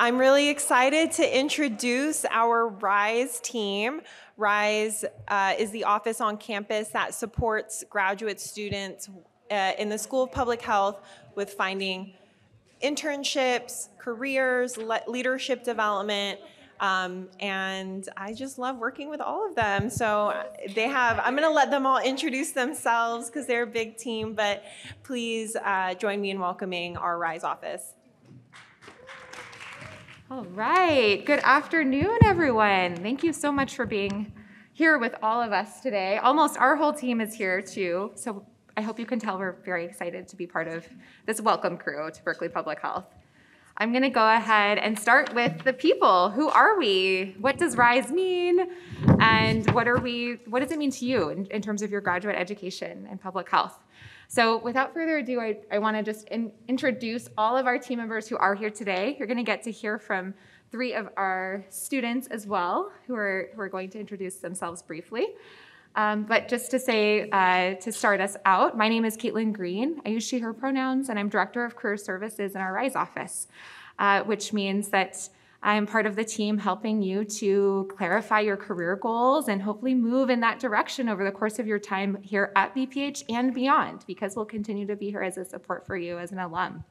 I'm really excited to introduce our RISE team. RISE is the office on campus that supports graduate students in the School of Public Health with finding internships, careers, leadership development, and I just love working with all of them. So I'm gonna let them all introduce themselves because they're a big team, but please join me in welcoming our RISE office. All right, good afternoon, everyone. Thank you so much for being here with all of us today. Almost our whole team is here too, so I hope you can tell we're very excited to be part of this welcome crew to Berkeley Public Health. I'm gonna go ahead and start with the people. Who are we? What does RISE mean? And what does it mean to you in terms of your graduate education in public health? So without further ado, I wanna just introduce all of our team members who are here today. You're gonna get to hear from 3 of our students as well, who are going to introduce themselves briefly. But just to say, to start us out, my name is Caitlin Green. I use she, her pronouns, and I'm Director of Career Services in our RISE office, which means that I'm part of the team helping you to clarify your career goals and hopefully move in that direction over the course of your time here at BPH and beyond, because we'll continue to be here as a support for you as an alum.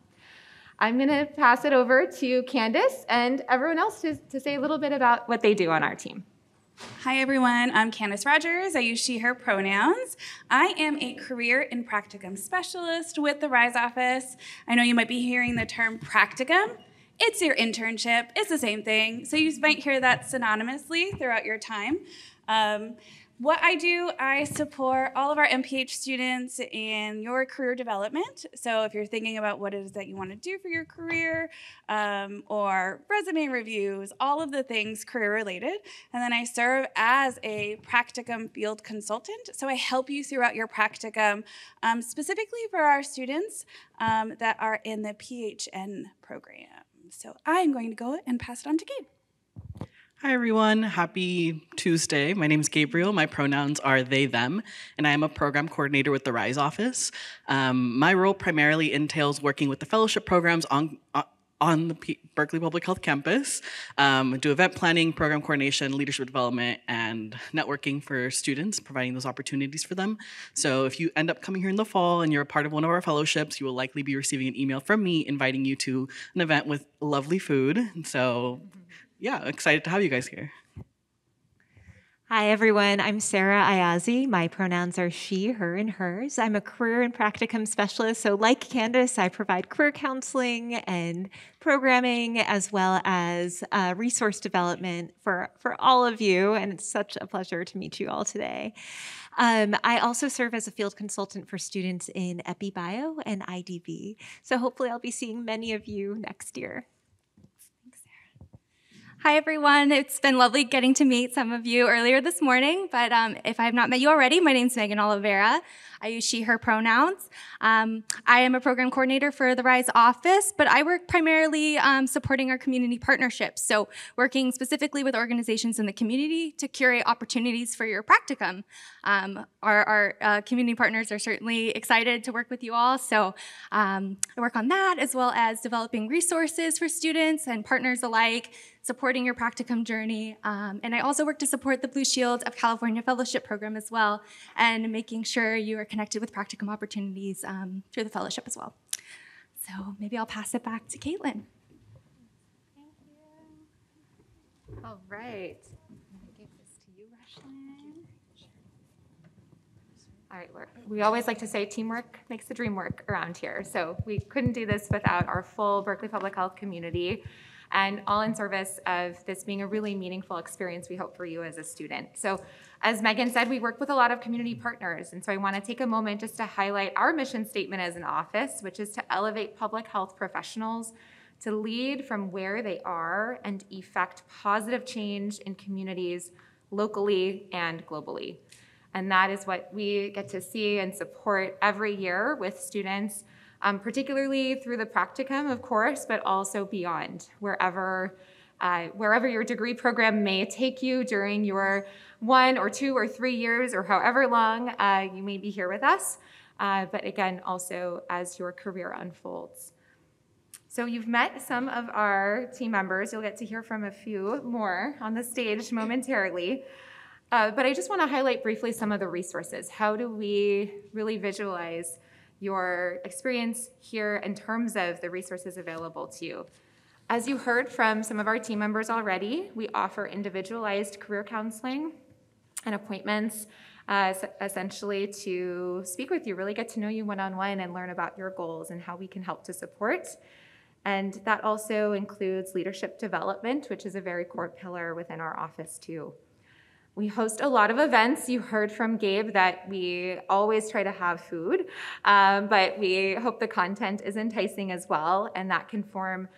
I'm gonna pass it over to Candace and everyone else to say a little bit about what they do on our team. Hi everyone, I'm Candace Rogers. I use she, her pronouns. I am a career and practicum specialist with the RISE office. I know you might be hearing the term practicum. It's your internship, it's the same thing. So you might hear that synonymously throughout your time. What I do, I support all of our MPH students in your career development. So if you're thinking about what it is that you want to do for your career, or resume reviews, all of the things career related. And then I serve as a practicum field consultant. So I help you throughout your practicum, specifically for our students that are in the PHN program. So I'm going to go and pass it on to Gabe. Hi everyone, happy Tuesday. My name is Gabriel, my pronouns are they, them, and I am a program coordinator with the RISE office. My role primarily entails working with the fellowship programs on the Berkeley Public Health campus, do event planning, program coordination, leadership development, and networking for students, providing those opportunities for them. So if you end up coming here in the fall and you're a part of one of our fellowships, you will likely be receiving an email from me inviting you to an event with lovely food. So yeah, excited to have you guys here. Hi, everyone. I'm Sarah Ayazi. My pronouns are she, her, and hers. I'm a career and practicum specialist. So like Candace, I provide career counseling and programming as well as resource development for all of you. And it's such a pleasure to meet you all today. I also serve as a field consultant for students in EpiBio and IDB. So hopefully I'll be seeing many of you next year. Hi, everyone. It's been lovely getting to meet some of you earlier this morning, but if I have not met you already, my name's Megan Oliveira. I use she, her pronouns. I am a program coordinator for the RISE office, but I work primarily supporting our community partnerships, so working specifically with organizations in the community to curate opportunities for your practicum. Our community partners are certainly excited to work with you all, so I work on that as well as developing resources for students and partners alike, supporting your practicum journey. And I also work to support the Blue Shield of California Fellowship Program as well, and making sure you are connected with practicum opportunities through the fellowship as well. So maybe I'll pass it back to Caitlin. Thank you. All right. I'm gonna give this to you, Rashlyn. All right, we always like to say teamwork makes the dream work around here. So we couldn't do this without our full Berkeley Public Health community, and all in service of this being a really meaningful experience we hope for you as a student. So as Megan said, we work with a lot of community partners, and so I want to take a moment just to highlight our mission statement as an office, which is to elevate public health professionals to lead from where they are and effect positive change in communities locally and globally. And that is what we get to see and support every year with students, particularly through the practicum, of course, but also beyond, wherever your degree program may take you during your 1 or 2 or 3 years or however long you may be here with us, but again, also as your career unfolds. So you've met some of our team members. You'll get to hear from a few more on the stage momentarily. But I just want to highlight briefly some of the resources. How do we really visualize your experience here in terms of the resources available to you? As you heard from some of our team members already, we offer individualized career counseling and appointments essentially to speak with you, really get to know you one-on-one and learn about your goals and how we can help to support. And that also includes leadership development, which is a very core pillar within our office too. We host a lot of events. You heard from Gabe that we always try to have food, but we hope the content is enticing as well, and that can form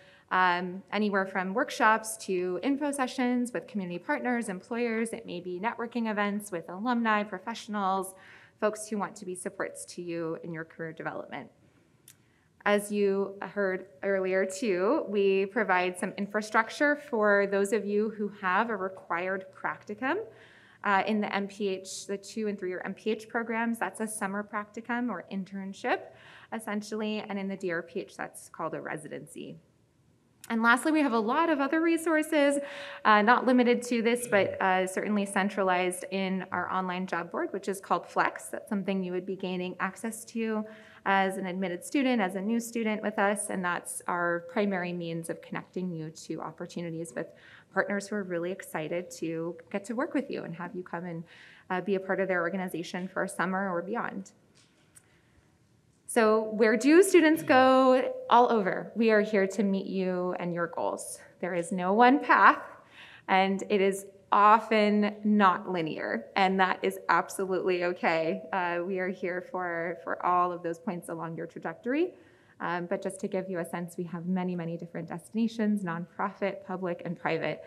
anywhere from workshops to info sessions with community partners, employers. It may be networking events with alumni, professionals, folks who want to be supports to you in your career development. As you heard earlier too, we provide some infrastructure for those of you who have a required practicum in the MPH, the 2- and 3-year MPH programs. That's a summer practicum or internship, essentially, and in the DRPH, that's called a residency. And lastly, we have a lot of other resources, not limited to this, but certainly centralized in our online job board, which is called Flex. That's something you would be gaining access to as an admitted student, as a new student with us, and that's our primary means of connecting you to opportunities with partners who are really excited to get to work with you and have you come and be a part of their organization for a summer or beyond. So where do students go? All over. We are here to meet you and your goals. There is no one path, and it is often not linear, and that is absolutely okay. We are here for all of those points along your trajectory. But just to give you a sense, we have many, many different destinations, nonprofit, public, and private,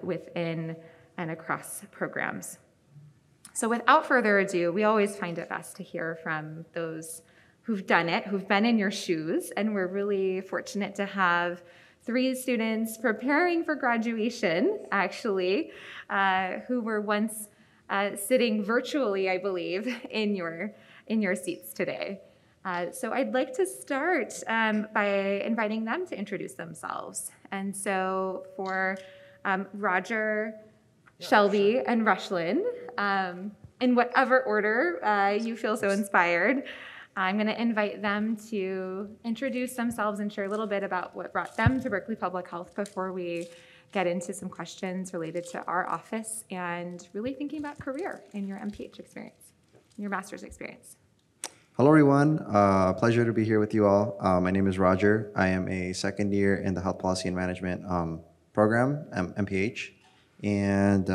within and across programs. So without further ado, we always find it best to hear from those who've done it, who've been in your shoes, and we're really fortunate to have 3 students preparing for graduation, actually, who were once sitting virtually, I believe, in your seats today. So I'd like to start by inviting them to introduce themselves. And so for Roger, Shelby, and Rushlin, in whatever order you feel so inspired, I'm going to invite them to introduce themselves and share a little bit about what brought them to Berkeley Public Health before we get into some questions related to our office and really thinking about career in your MPH experience, your master's experience. Hello, everyone. Pleasure to be here with you all. My name is Roger. I am a second year in the Health Policy and Management program, MPH. And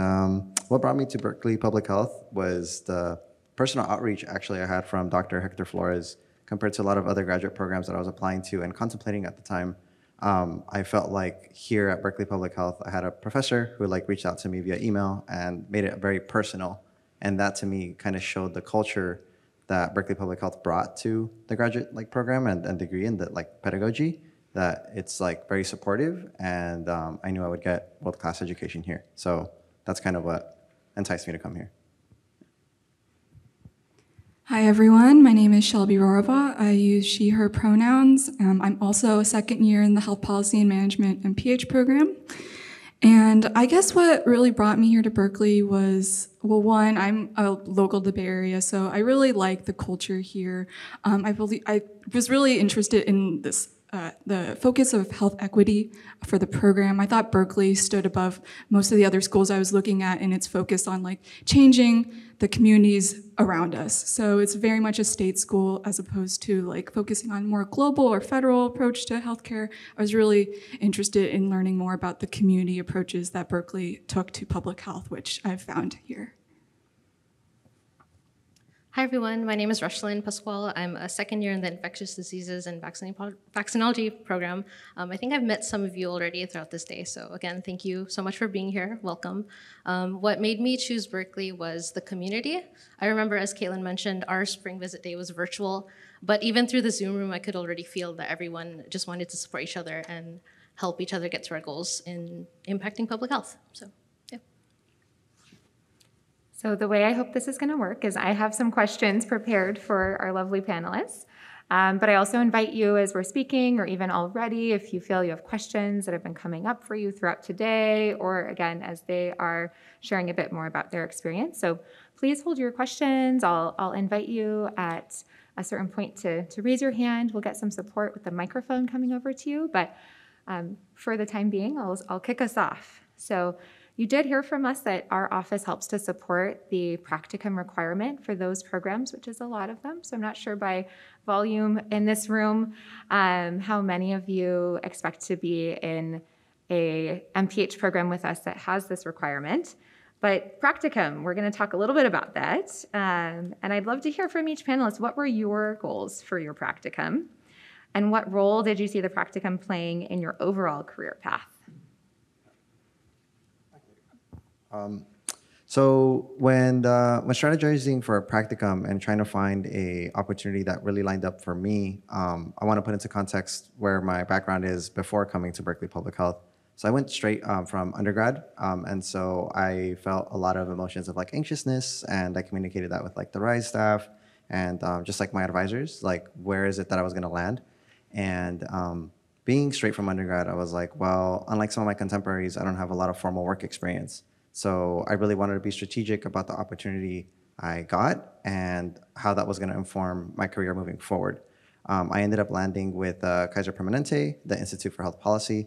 what brought me to Berkeley Public Health was the personal outreach actually I had from Dr. Hector Flores compared to a lot of other graduate programs that I was applying to and contemplating at the time. I felt like here at Berkeley Public Health, I had a professor who reached out to me via email and made it very personal. And that to me kind of showed the culture that Berkeley Public Health brought to the graduate program and degree in the pedagogy, that it's very supportive, and I knew I would get world-class education here. So that's kind of what enticed me to come here. Hi everyone, my name is Shelby Rorova. I use she, her pronouns. I'm also a second year in the Health Policy and Management MPH program. And I guess what really brought me here to Berkeley was, well, one, I'm a local to the Bay Area, so I really like the culture here. I was really interested in this, the focus of health equity for the program. I thought Berkeley stood above most of the other schools I was looking at in its focus on changing the communities around us. So it's very much a state school as opposed to focusing on more global or federal approach to healthcare. I was really interested in learning more about the community approaches that Berkeley took to public health, which I've found here. Hi everyone, my name is Rushlin Pasquale. I'm a second year in the Infectious Diseases and Vaccinology program. I think I've met some of you already throughout this day, so again, thank you so much for being here. Welcome. What made me choose Berkeley was the community. I remember, as Caitlin mentioned, our spring visit day was virtual, but even through the Zoom room, I could already feel that everyone just wanted to support each other and help each other get to our goals in impacting public health. So. So the way I hope this is going to work is I have some questions prepared for our lovely panelists. But I also invite you as we're speaking, or even already, if you feel you have questions that have been coming up for you throughout today, or again, as they are sharing a bit more about their experience. So please hold your questions. I'll invite you at a certain point to raise your hand. We'll get some support with the microphone coming over to you. But for the time being, I'll kick us off. So you did hear from us that our office helps to support the practicum requirement for those programs, which is a lot of them. So I'm not sure by volume in this room how many of you expect to be in a MPH program with us that has this requirement. But practicum, we're going to talk a little bit about that. And I'd love to hear from each panelist. What were your goals for your practicum? And what role did you see the practicum playing in your overall career path? So when strategizing for a practicum and trying to find a opportunity that really lined up for me, I want to put into context where my background is before coming to Berkeley Public Health. So I went straight from undergrad, and so I felt a lot of emotions of like anxiousness, and I communicated that with like the RISE staff and just like my advisors, like where is it that I was going to land, and being straight from undergrad, I was like, well, unlike some of my contemporaries, I don't have a lot of formal work experience. So I really wanted to be strategic about the opportunity I got and how that was going to inform my career moving forward. I ended up landing with Kaiser Permanente, the Institute for Health Policy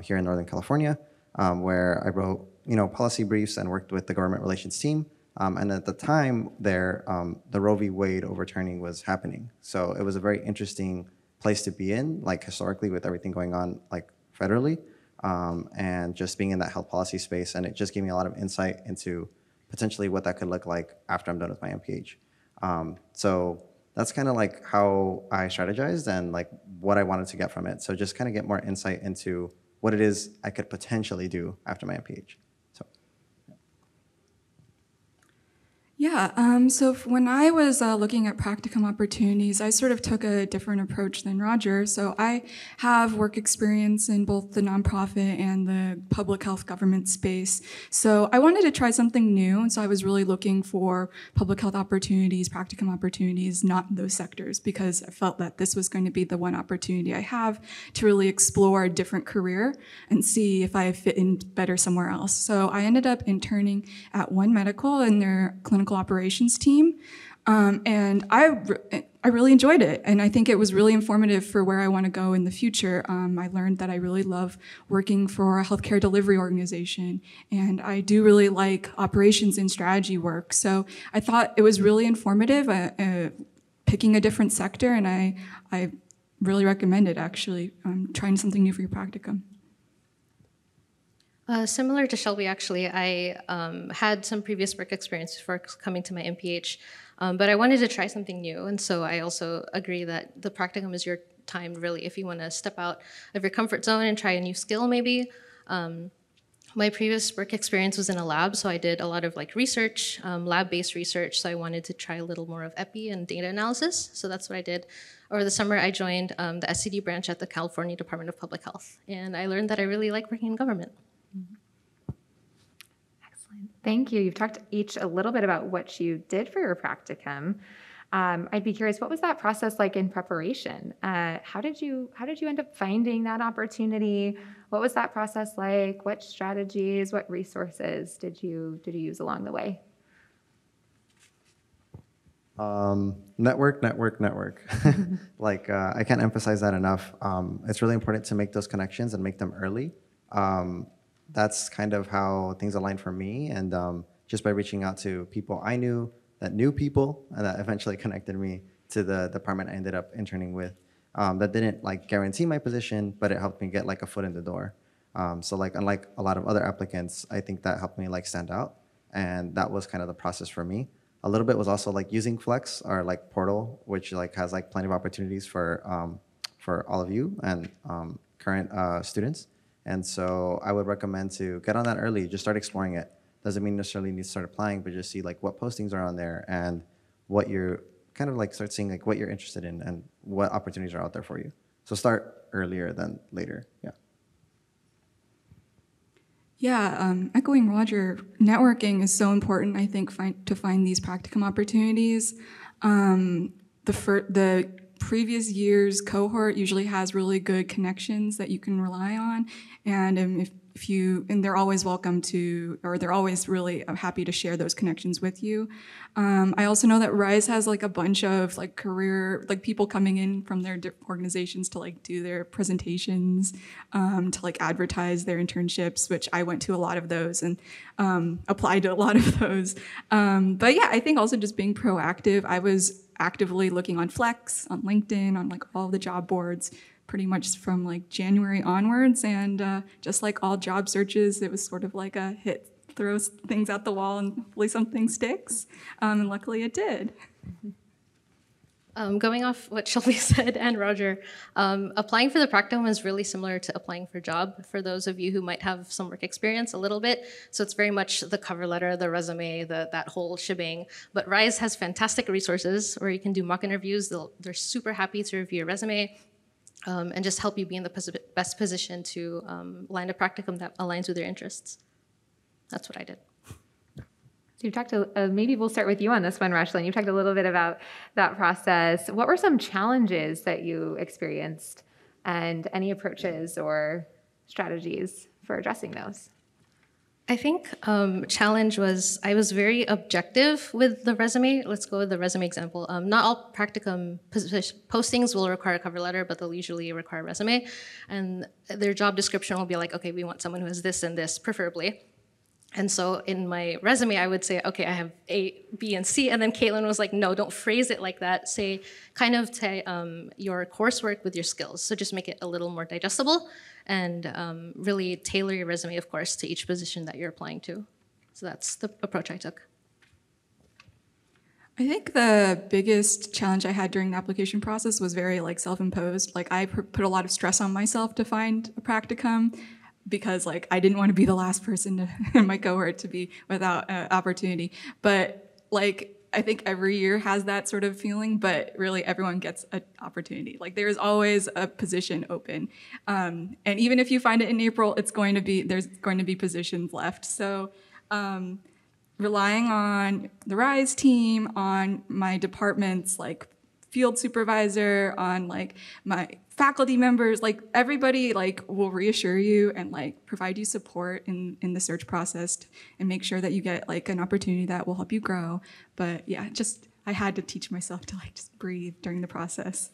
here in Northern California, where I wrote policy briefs and worked with the government relations team. And at the time there, the Roe v. Wade overturning was happening. So it was a very interesting place to be in, like historically with everything going on like federally. And just being in that health policy space, and it just gave me a lot of insight into potentially what that could look like after I'm done with my MPH. So that's kind of like how I strategized and like what I wanted to get from it. So just kind of get more insight into what it is I could potentially do after my MPH. Yeah, so when I was looking at practicum opportunities, I sort of took a different approach than Roger. So I have work experience in both the nonprofit and the public health government space. So I wanted to try something new, and so I was really looking for public health opportunities, practicum opportunities, not in those sectors, because I felt that this was going to be the one opportunity I have to really explore a different career and see if I fit in better somewhere else. So I ended up interning at One Medical in their clinical operations team, and I really enjoyed it, and I think it was really informative for where I want to go in the future. I learned that I really love working for a healthcare delivery organization, and I do really like operations and strategy work. So I thought it was really informative, picking a different sector, and I really recommend it, actually, trying something new for your practicum. Similar to Shelby, actually, I had some previous work experience before coming to my MPH, but I wanted to try something new, and so I also agree that the practicum is your time, really, if you want to step out of your comfort zone and try a new skill, maybe. My previous work experience was in a lab, so I did a lot of like research, lab-based research, so I wanted to try a little more of epi and data analysis, so that's what I did. Over the summer, I joined the SCD branch at the California Department of Public Health, and I learned that I really like working in government. Excellent. Thank you. You've talked each a little bit about what you did for your practicum. I'd be curious, what was that process like in preparation? How did you end up finding that opportunity? What was that process like? What strategies, what resources did you use along the way? Network. Like, I can't emphasize that enough. It's really important to make those connections and make them early. That's kind of how things aligned for me, and just by reaching out to people I knew that knew people, and that eventually connected me to the department I ended up interning with. That didn't like guarantee my position, but it helped me get like a foot in the door. So like unlike a lot of other applicants, I think that helped me like stand out, and that was kind of the process for me. A little bit was also like using Flex, or like portal, which like has like plenty of opportunities for all of you and current students. And so I would recommend to get on that early, just start exploring it. Doesn't mean necessarily you need to start applying, but just see like what postings are on there and what you're kind of like start seeing like what you're interested in and what opportunities are out there for you. So start earlier than later, yeah. Yeah, echoing Roger, networking is so important, I think, to find these practicum opportunities. The previous year's cohort usually has really good connections that you can rely on, and and they're always welcome to, or they're always really happy to share those connections with you. I also know that Rise has like a bunch of like career, like people coming in from their organizations to like do their presentations, to like advertise their internships, which I went to a lot of those and applied to a lot of those. But yeah, I think also just being proactive. I was actively looking on Flex, on LinkedIn, on like all the job boards, pretty much from like January onwards. And just like all job searches, it was sort of like a hit, throw things at the wall and hopefully something sticks. And luckily it did. Going off what Shelby said and Roger, applying for the practicum is really similar to applying for a job for those of you who might have some work experience a little bit. So it's very much the cover letter, the resume, that whole shebang. But Rise has fantastic resources where you can do mock interviews. They're super happy to review your resume and just help you be in the best position to land a practicum that aligns with your interests. That's what I did. So you talked maybe we'll start with you on this one, Rashlyn. You talked a little bit about that process. What were some challenges that you experienced and any approaches or strategies for addressing those? I think challenge was I was very objective with the resume. Let's go with the resume example. Not all practicum postings will require a cover letter, but they'll usually require a resume. And their job description will be like, okay, we want someone who has this and this, preferably. And so in my resume, I would say, okay, I have A, B, and C. And then Caitlin was like, no, don't phrase it like that. Say kind of your coursework with your skills. So just make it a little more digestible and really tailor your resume, of course, to each position that you're applying to. So that's the approach I took. I think the biggest challenge I had during the application process was very like self-imposed. Like I put a lot of stress on myself to find a practicum, because like I didn't want to be the last person in my cohort to be without opportunity. But like I think every year has that sort of feeling, but really everyone gets an opportunity. Like there's always a position open, and even if you find it in April, there's going to be positions left. So relying on the Rise team, on my department's like field supervisor, on like my faculty members, like everybody like will reassure you and like provide you support in the search process and make sure that you get like an opportunity that will help you grow. But yeah, just I had to teach myself to like just breathe during the process.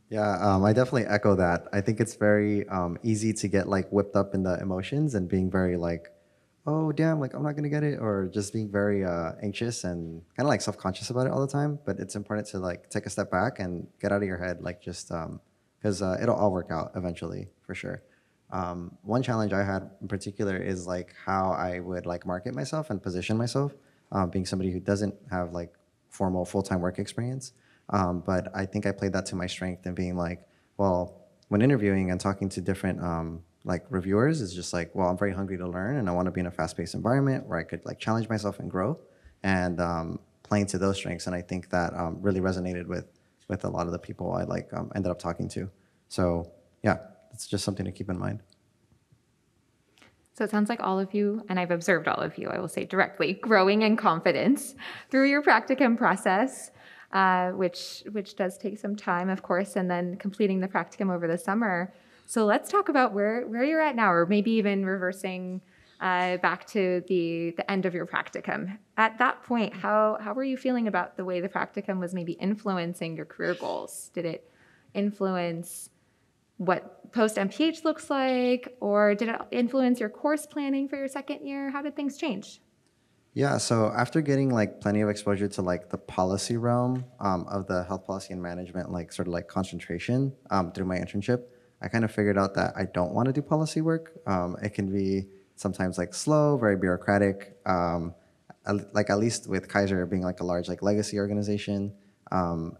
Yeah, I definitely echo that. I think it's very easy to get like whipped up in the emotions and being very like, oh damn, like I'm not gonna get it, or just being very anxious and kind of like self-conscious about it all the time. But it's important to like take a step back and get out of your head, like just because it'll all work out eventually for sure. One challenge I had in particular is like how I would like market myself and position myself, being somebody who doesn't have like formal full-time work experience. But I think I played that to my strength in being like, well, when interviewing and talking to different like reviewers, is just like, well, I'm very hungry to learn and I want to be in a fast-paced environment where I could like challenge myself and grow, and playing to those strengths. And I think that really resonated with a lot of the people I like ended up talking to. So yeah, it's just something to keep in mind. So it sounds like all of you, and I've observed all of you, I will say directly, growing in confidence through your practicum process, which does take some time, of course, and then completing the practicum over the summer. So let's talk about where you're at now, or maybe even reversing back to the end of your practicum. At that point, how were you feeling about the way the practicum was maybe influencing your career goals? Did it influence what post-MPH looks like, or did it influence your course planning for your second year? How did things change? Yeah, so after getting like plenty of exposure to like the policy realm of the health policy and management, like sort of like concentration through my internship, I kind of figured out that I don't want to do policy work. It can be sometimes like slow, very bureaucratic. Like at least with Kaiser being like a large like legacy organization,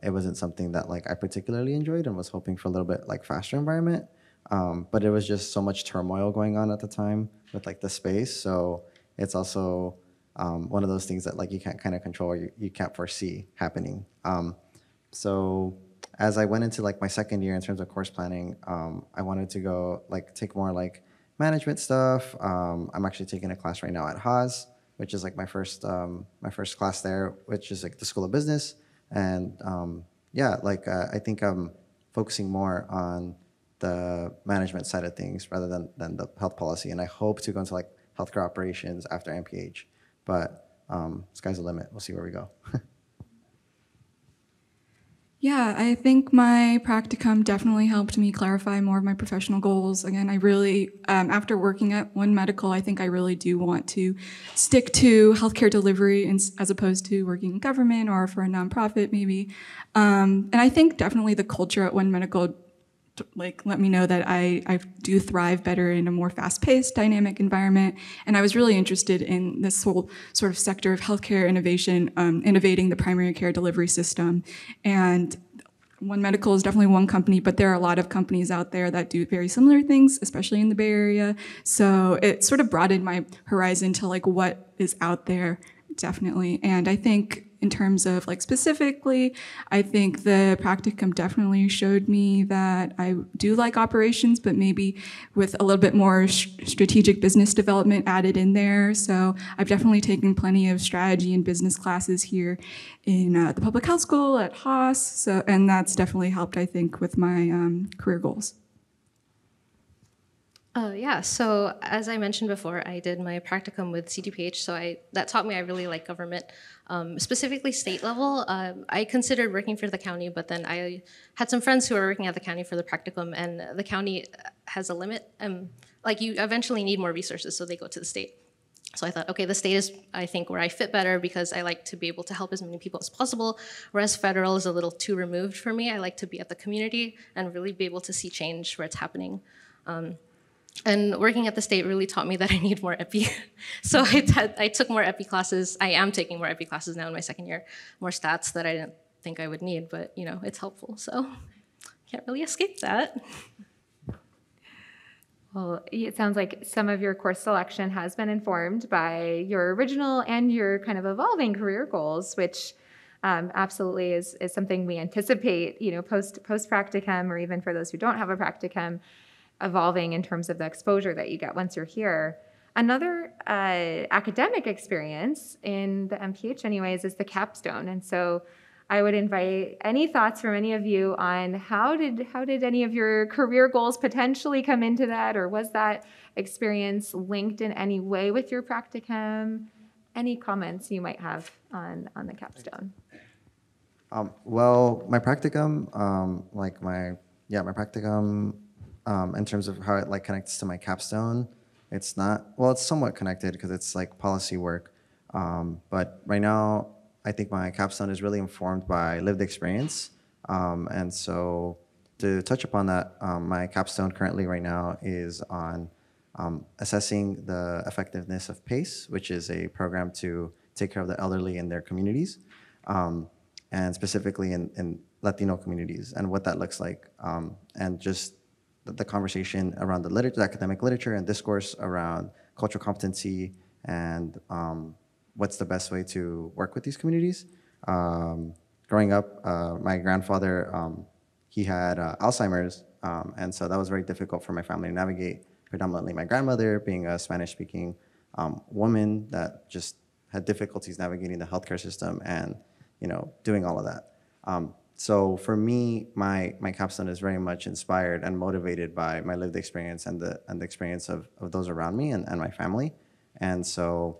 it wasn't something that like I particularly enjoyed and was hoping for a little bit like faster environment. But it was just so much turmoil going on at the time with like the space. So it's also one of those things that like you can't kind of control, or you can't foresee happening. So as I went into like my second year in terms of course planning, I wanted to go like take more like management stuff. I'm actually taking a class right now at Haas, which is like my first class there, which is like the School of Business. And yeah, like I think I'm focusing more on the management side of things rather than the health policy. And I hope to go into like healthcare operations after MPH. But sky's the limit. We'll see where we go. Yeah, I think my practicum definitely helped me clarify more of my professional goals. Again, I really, after working at One Medical, I think I really do want to stick to healthcare delivery as opposed to working in government or for a nonprofit maybe. And I think definitely the culture at One Medical let me know that I do thrive better in a more fast-paced, dynamic environment. And I was really interested in this whole sort of sector of healthcare innovation, innovating the primary care delivery system. And One Medical is definitely one company, but there are a lot of companies out there that do very similar things, especially in the Bay Area. So it sort of broadened my horizon to like what is out there, definitely. And I think in terms of like specifically, I think the practicum definitely showed me that I do like operations, but maybe with a little bit more strategic business development added in there. So I've definitely taken plenty of strategy and business classes here in the public health school at Haas. So, and that's definitely helped, I think, with my career goals. Yeah, so as I mentioned before, I did my practicum with CDPH, so that taught me I really like government, specifically state level. I considered working for the county, but then I had some friends who were working at the county for the practicum, and the county has a limit. Like you eventually need more resources, so they go to the state. So I thought, okay, the state is, I think, where I fit better because I like to be able to help as many people as possible, whereas federal is a little too removed for me. I like to be at the community and really be able to see change where it's happening. And working at the state really taught me that I need more epi. So I took more epi classes. I am taking more epi classes now in my second year, more stats that I didn't think I would need, but you know, it's helpful. So can't really escape that. Well, it sounds like some of your course selection has been informed by your original and your kind of evolving career goals, which absolutely is something we anticipate, you know, post practicum, or even for those who don't have a practicum, evolving in terms of the exposure that you get once you're here. Another academic experience in the MPH anyways is the capstone. And so I would invite any thoughts from any of you on how did any of your career goals potentially come into that, or was that experience linked in any way with your practicum? Any comments you might have on the capstone? Well, my practicum, my practicum, in terms of how it like connects to my capstone, it's not, well, it's somewhat connected because it's like policy work. But right now, I think my capstone is really informed by lived experience. And so to touch upon that, my capstone currently right now is on assessing the effectiveness of PACE, which is a program to take care of the elderly in their communities, and specifically in Latino communities, and what that looks like, and just the conversation around the academic literature and discourse around cultural competency and what's the best way to work with these communities. Growing up, my grandfather, he had Alzheimer's, and so that was very difficult for my family to navigate, predominantly my grandmother being a Spanish-speaking woman that just had difficulties navigating the healthcare system and, you know, doing all of that. So for me, my capstone is very much inspired and motivated by my lived experience and the experience of those around me and my family. And so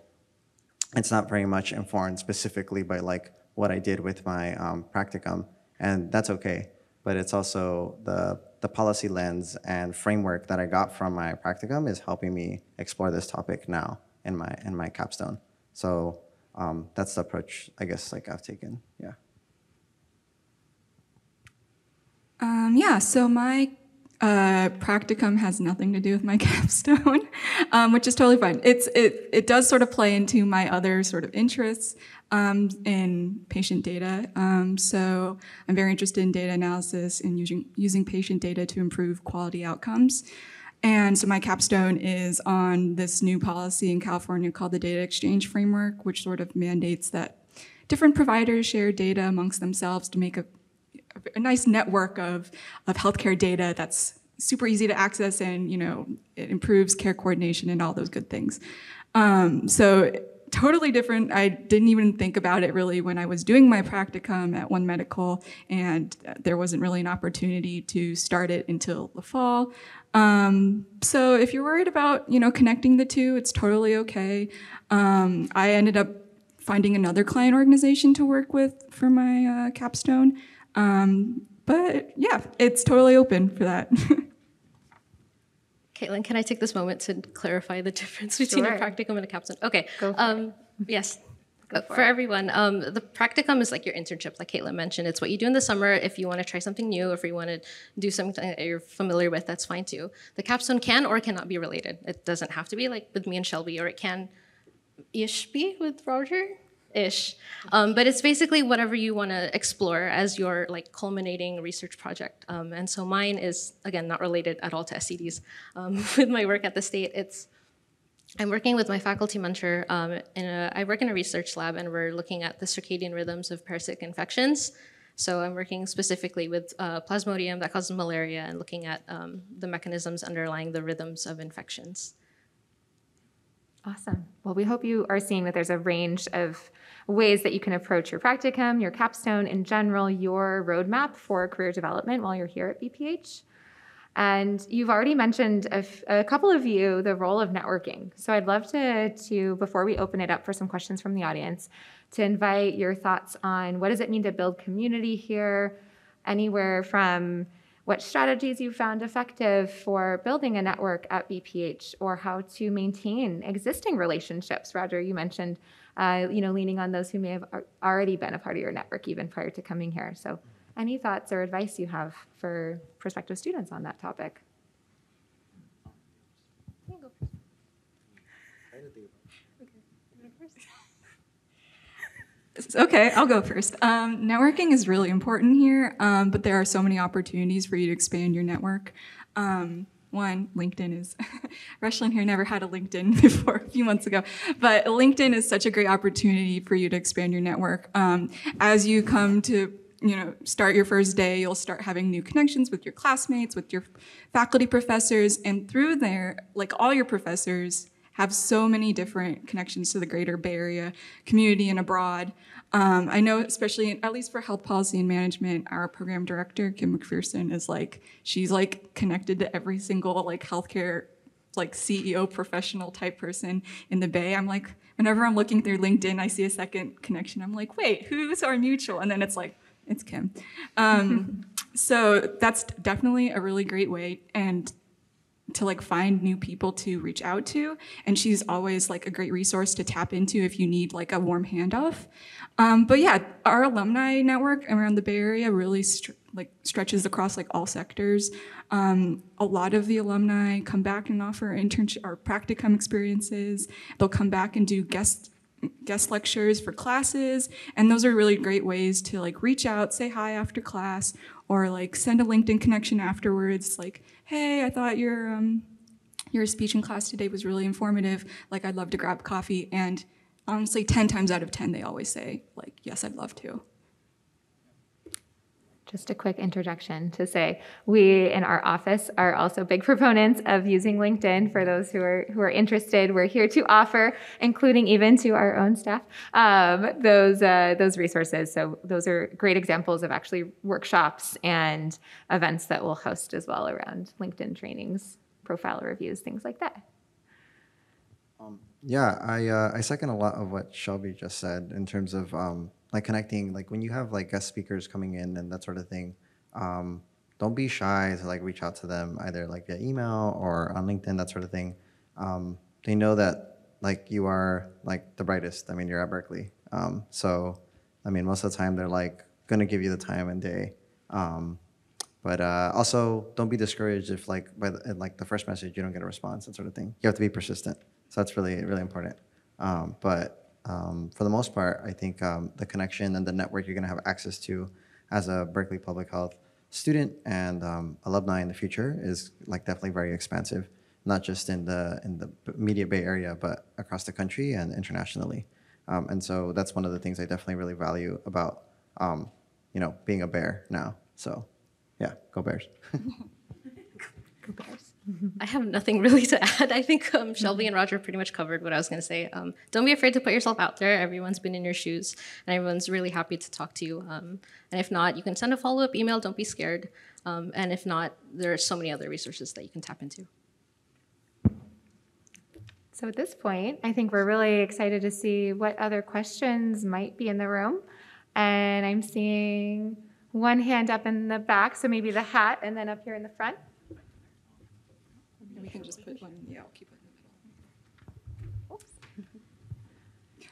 it's not very much informed specifically by like what I did with my practicum, and that's okay. But it's also the policy lens and framework that I got from my practicum is helping me explore this topic now in my capstone. So that's the approach, I guess, like I've taken, yeah. So my practicum has nothing to do with my capstone, which is totally fine. It does sort of play into my other sort of interests in patient data. So I'm very interested in data analysis and using patient data to improve quality outcomes. And so my capstone is on this new policy in California called the Data Exchange Framework, which sort of mandates that different providers share data amongst themselves to make a nice network of healthcare data that's super easy to access, and, you know, it improves care coordination and all those good things. So totally different. I didn't even think about it really when I was doing my practicum at One Medical, and there wasn't really an opportunity to start it until the fall. So if you're worried about, connecting the two, it's totally okay. I ended up finding another client organization to work with for my capstone. But yeah, it's totally open for that. Caitlin, can I take this moment to clarify the difference between Sure. a practicum and a capstone? Okay. Go for Yes. for For it. everyone, the practicum is like your internship, like Caitlin mentioned. It's what you do in the summer if you want to try something new, if you want to do something that you're familiar with, that's fine too. The capstone can or cannot be related. It doesn't have to be like with me and Shelby, or it can ish be with Roger. Ish. But it's basically whatever you want to explore as your like culminating research project. And so mine is, again, not related at all to SCDs. With my work at the state, I'm working with my faculty mentor. I work in a research lab, and we're looking at the circadian rhythms of parasitic infections. So I'm working specifically with Plasmodium that causes malaria, and looking at the mechanisms underlying the rhythms of infections. Awesome. Well, we hope you are seeing that there's a range of ways that you can approach your practicum, your capstone, in general, your roadmap for career development while you're here at BPH. And you've already mentioned a couple of you the role of networking. So I'd love to, before we open it up for some questions from the audience, to invite your thoughts on what does it mean to build community here, anywhere from what strategies you found effective for building a network at BPH, or how to maintain existing relationships. Roger, you mentioned, leaning on those who may have already been a part of your network even prior to coming here. So any thoughts or advice you have for prospective students on that topic? Okay, I'll go first. Networking is really important here, but there are so many opportunities for you to expand your network. One, LinkedIn is, Rushlin here never had a LinkedIn before a few months ago, but LinkedIn is such a great opportunity for you to expand your network. As you come to start your first day, you'll start having new connections with your classmates, with your faculty professors, and through there, like all your professors have so many different connections to the greater Bay Area community and abroad. I know, especially at least for health policy and management, our program director, Kim McPherson, she's connected to every single healthcare CEO professional type person in the Bay. I'm like, whenever I'm looking through LinkedIn, I see a second connection. I'm like, wait, who's our mutual? And then it's Kim. So that's definitely a really great way and to find new people to reach out to, and she's always a great resource to tap into if you need a warm handoff. But yeah, our alumni network around the Bay Area really stretches across all sectors. A lot of the alumni come back and offer internship or practicum experiences. They'll come back and do guest lectures for classes, and those are really great ways to reach out, say hi after class, or send a LinkedIn connection afterwards. Hey, I thought your speech in class today was really informative. I'd love to grab coffee. And honestly, 10 times out of 10, they always say yes, I'd love to. Just a quick introduction to say we in our office are also big proponents of using LinkedIn for those who are interested. We're here to offer, including even to our own staff, those resources. So those are great examples of actually workshops and events that we'll host as well around LinkedIn trainings, profile reviews, things like that. I second a lot of what Shelby just said in terms of connecting, when you have guest speakers coming in and that sort of thing, don't be shy to reach out to them either via email or on LinkedIn, that sort of thing. They know that you are the brightest. I mean, you're at Berkeley. So I mean, most of the time they're gonna give you the time and day. But also don't be discouraged if by the first message you don't get a response, that sort of thing. You have to be persistent. So that's really, really important. For the most part, I think the connection and the network you're going to have access to as a Berkeley Public Health student and alumni in the future is definitely very expansive, not just in the immediate Bay Area, but across the country and internationally. And so that's one of the things I definitely really value about being a Bear now. So yeah, go Bears. Go Bears. I have nothing really to add. I think Shelby and Roger pretty much covered what I was going to say. Don't be afraid to put yourself out there. Everyone's been in your shoes, and everyone's really happy to talk to you. And if not, you can send a follow-up email. Don't be scared. And if not, there are so many other resources that you can tap into. So at this point, I think we're really excited to see what other questions might be in the room. And I'm seeing one hand up in the back, so maybe the hat, and then up here in the front. We can just put one, yeah, I'll keep it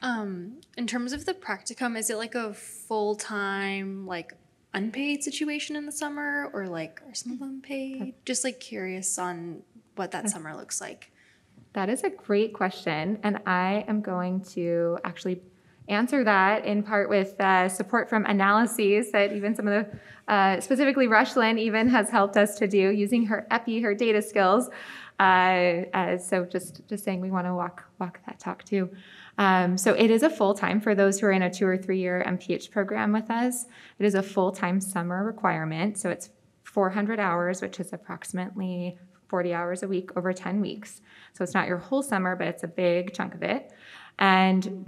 in the middle. In terms of the practicum, is it like a full-time, like unpaid situation in the summer, or like are some of them paid? Just like curious on what that summer looks like. That is a great question, and I am going to actually answer that in part with support from analyses that even some of the, specifically Rushlyn even has helped us to do using her her data skills. So just saying we want to walk that talk too. So it is a full-time for those who are in a 2 or 3 year MPH program with us. It is a full-time summer requirement, so it's 400 hours, which is approximately 40 hours a week over 10 weeks. So it's not your whole summer, but it's a big chunk of it. And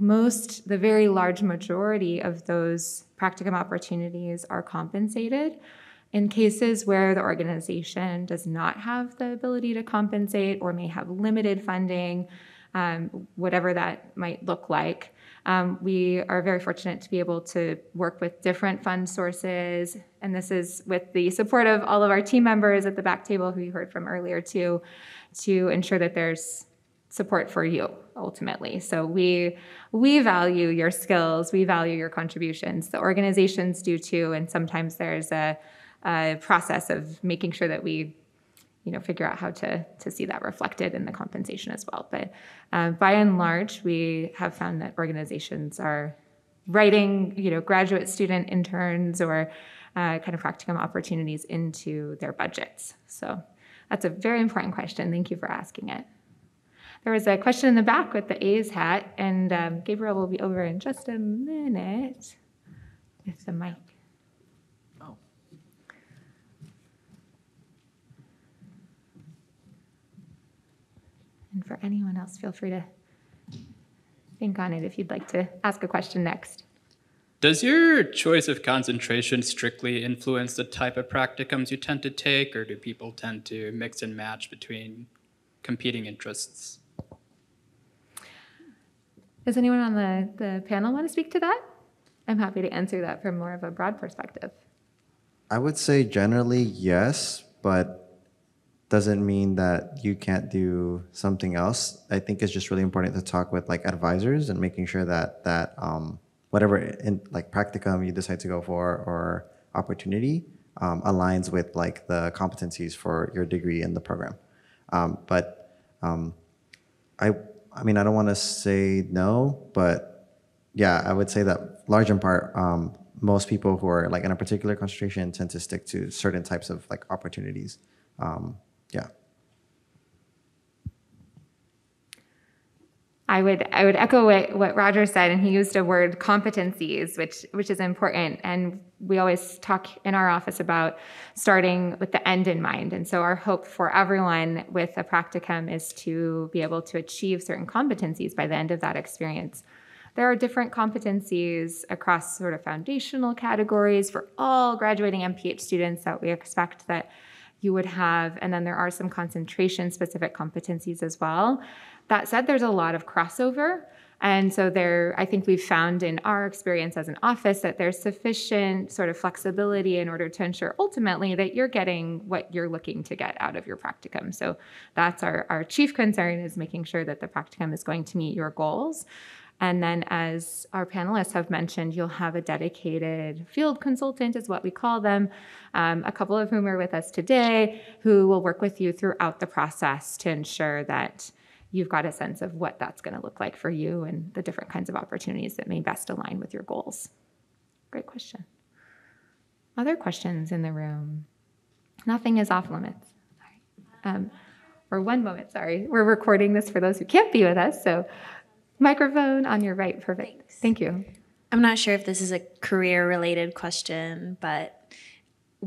the very large majority of those practicum opportunities are compensated. In cases where the organization does not have the ability to compensate or may have limited funding, whatever that might look like, we are very fortunate to be able to work with different fund sources. And this is with the support of all of our team members at the back table who you heard from earlier too, to ensure that there's support for you ultimately. So we value your skills, we value your contributions. The organizations do too, and sometimes there's a process of making sure that we figure out how to see that reflected in the compensation as well. But by and large, we have found that organizations are writing, graduate student interns or kind of practicum opportunities into their budgets. So that's a very important question. Thank you for asking it. There was a question in the back with the A's hat, and Gabriel will be over in just a minute with the mic. Oh. And for anyone else, feel free to think on it if you'd like to ask a question next. Does your choice of concentration strictly influence the type of practicums you tend to take, or do people tend to mix and match between competing interests? Does anyone on the panel want to speak to that? I'm happy to answer that from more of a broad perspective. I would say generally yes, but doesn't mean that you can't do something else. I think it's just really important to talk with like advisors and making sure that whatever practicum you decide to go for or opportunity aligns with like the competencies for your degree in the program. I mean, I don't want to say no, but yeah, I would say that large in part, most people who are like in a particular concentration tend to stick to certain types of like opportunities. Yeah. I would echo what Roger said, and he used a word competencies, which is important. And we always talk in our office about starting with the end in mind. And so our hope for everyone with a practicum is to be able to achieve certain competencies by the end of that experience. There are different competencies across sort of foundational categories for all graduating MPH students that we expect that you would have. And then there are some concentration-specific competencies as well. That said, there's a lot of crossover. And so I think we've found in our experience as an office that there's sufficient sort of flexibility in order to ensure ultimately that you're getting what you're looking to get out of your practicum. So that's our chief concern, is making sure that the practicum is going to meet your goals. And then as our panelists have mentioned, you'll have a dedicated field consultant is what we call them, a couple of whom are with us today, who will work with you throughout the process to ensure that you've got a sense of what that's going to look like for you and the different kinds of opportunities that may best align with your goals. Great question. Other questions in the room? Nothing is off limits. Or one moment, sorry. We're recording this for those who can't be with us, so microphone on your right, perfect. Thanks. Thank you. I'm not sure if this is a career-related question, but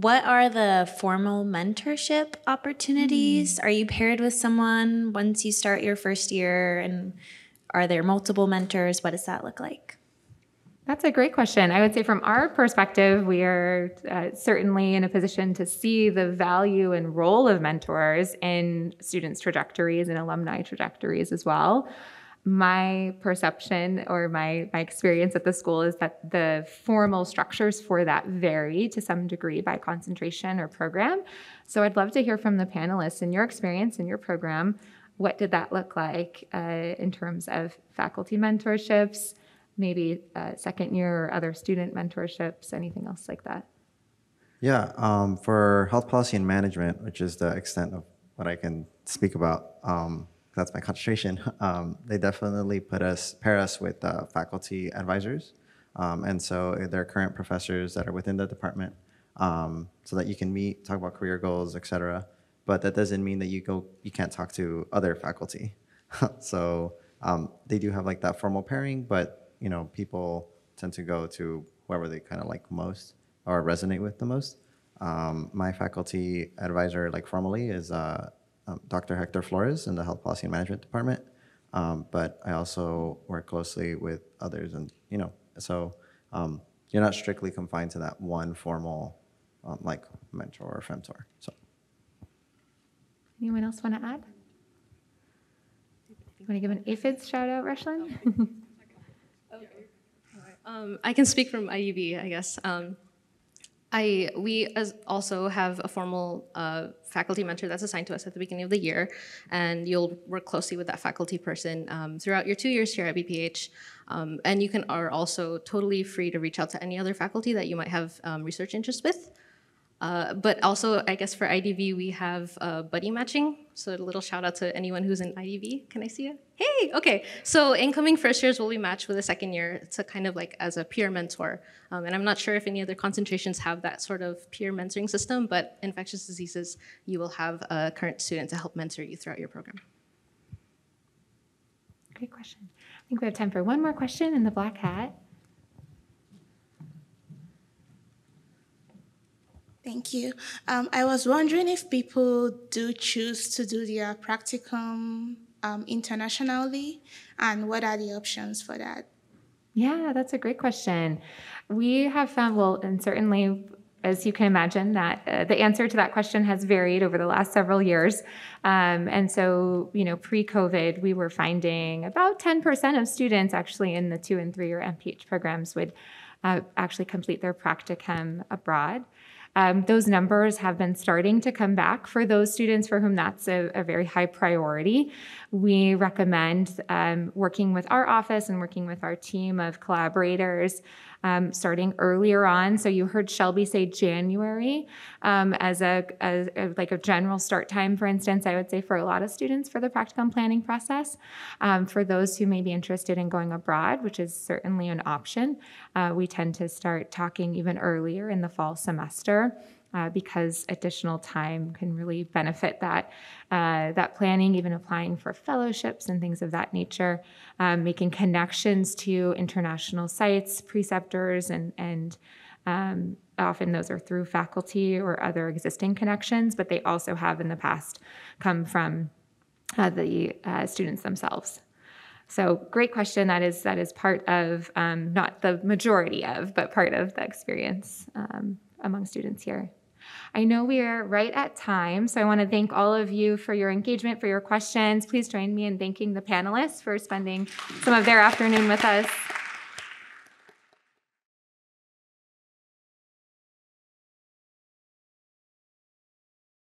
what are the formal mentorship opportunities? Are you paired with someone once you start your first year? And are there multiple mentors? What does that look like? That's a great question. I would say from our perspective, we are certainly in a position to see the value and role of mentors in students' trajectories and alumni trajectories as well. My perception or my experience at the school is that the formal structures for that vary to some degree by concentration or program. So I'd love to hear from the panelists in your experience in your program. What did that look like in terms of faculty mentorships, maybe second year or other student mentorships, anything else like that? Yeah, for health policy and management, which is the extent of what I can speak about, that's my concentration. They definitely pair us with faculty advisors. And so they're current professors that are within the department so that you can meet, talk about career goals, et cetera. But that doesn't mean that you can't talk to other faculty. So they do have like that formal pairing, but people tend to go to whoever they kind of like most or resonate with the most. My faculty advisor, like formally, is Dr. Hector Flores in the Health Policy and Management Department. But I also work closely with others, and so you're not strictly confined to that one formal like mentor or femtor. So, anyone else want to add? You want to give an aphids shout out, Rushlin? I can speak from IUB, I guess. We also have a formal faculty mentor that's assigned to us at the beginning of the year, and you'll work closely with that faculty person throughout your 2 years here at BPH. And you are also totally free to reach out to any other faculty that you might have research interest with. But also, I guess for IDV, we have buddy matching. So a little shout out to anyone who's in IDV. Can I see it? Hey, okay. So incoming first years will be matched with a second year. It's a kind of like as a peer mentor. And I'm not sure if any other concentrations have that sort of peer mentoring system, but infectious diseases, you will have a current student to help mentor you throughout your program. Great question. I think we have time for one more question in the black hat. Thank you. I was wondering if people do choose to do their practicum internationally, and what are the options for that? Yeah, that's a great question. We have found, well, and certainly, as you can imagine, that the answer to that question has varied over the last several years. And so, pre-COVID, we were finding about 10% of students actually in the 2- and 3-year MPH programs would actually complete their practicum abroad. Those numbers have been starting to come back for those students for whom that's a very high priority. We recommend working with our office and working with our team of collaborators starting earlier on. So you heard Shelby say January as a general start time, for instance, I would say for a lot of students for the practicum planning process. For those who may be interested in going abroad, which is certainly an option, we tend to start talking even earlier in the fall semester. Because additional time can really benefit that planning, even applying for fellowships and things of that nature, making connections to international sites, preceptors, and often those are through faculty or other existing connections, but they also have in the past come from the students themselves. So great question. That is part of, not the majority of, but part of the experience among students here. I know we are right at time, so I want to thank all of you for your engagement, for your questions. Please join me in thanking the panelists for spending some of their afternoon with us.